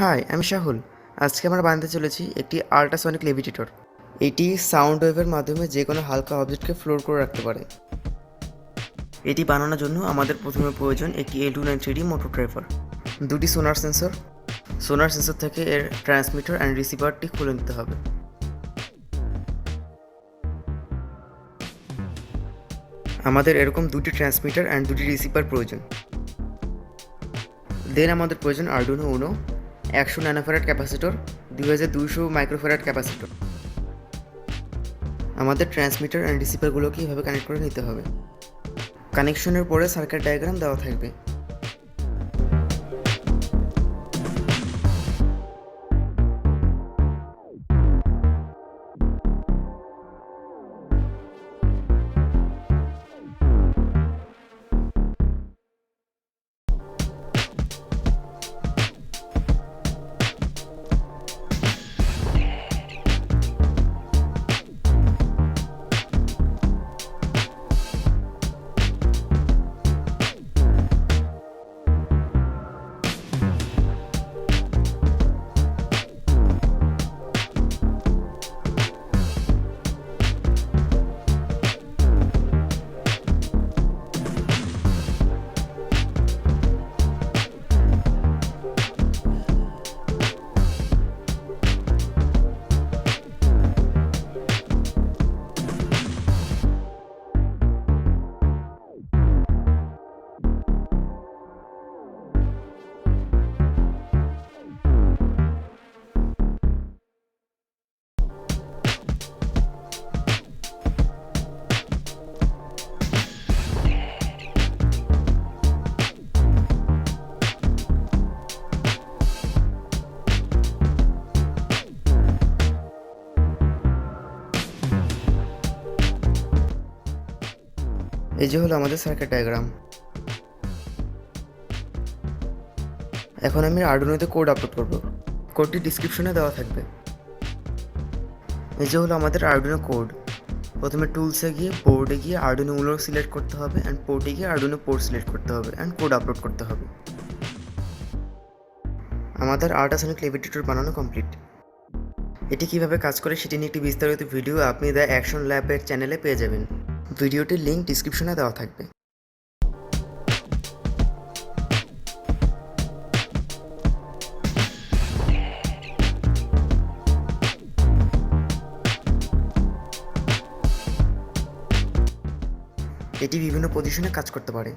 High, আমি শাহুল। আজকে আমরা বানাতে চলেছি একটি আল্ট্রাসনিক লেভিটেটর। এটি সাউন্ড ওয়েভের মাধ্যমে যে কোনো হালকা অবজেক্টকে ফ্লোর করে রাখতে পারে। এটি বানানোর জন্য আমাদের প্রথমে প্রয়োজন একটি L293D মোটর ড্রাইভার, দুটি সোনার সেন্সর থেকে এর ট্রান্সমিটার অ্যান্ড রিসিভারটি খুলে নিতে হবে। আমাদের এরকম দুটি ট্রান্সমিটার অ্যান্ড দুটি রিসিভার প্রয়োজন। দেন আমাদের প্রয়োজন Arduino Uno, 100 nanofarad capacitor, 2200 microfarad capacitor. আমাদের ট্রান্সমিটার অ্যান্ড রিসিভারগুলোকে এভাবে কানেক্ট করে নিতে হবে। কানেকশনের পরে সার্কিট ডায়াগ্রাম দেওয়া থাকবে। এই যে হলো আমাদের সার্কিট ডায়াগ্রাম। এখন আমি আরডুইনোতে কোড আপলোড করব। কোডটি ডিসক্রিপশনে দেওয়া থাকবে। এই যে হলো আমাদের আরডুইনো কোড। প্রথমে টুলসে গিয়ে বোর্ডে গিয়ে আরডুইনো উনো সিলেক্ট করতে হবে অ্যান্ড পোর্টে গিয়ে আরডুইনো পোর্ট সিলেক্ট করতে হবে অ্যান্ড কোড আপলোড করতে হবে। আমাদের আল্ট্রাসনিক লেভিটেটর বানানো কমপ্লিট। এটি কিভাবে কাজ করে সেটি নিয়ে একটি বিস্তারিত ভিডিও আপনি দ্য অ্যাকশন ল্যাবের চ্যানেলে পেয়ে যাবেন। ভিডিওটির লিঙ্ক ডিসক্রিপশনে দেওয়া থাকবে। এটি বিভিন্ন পজিশনে কাজ করতে পারে।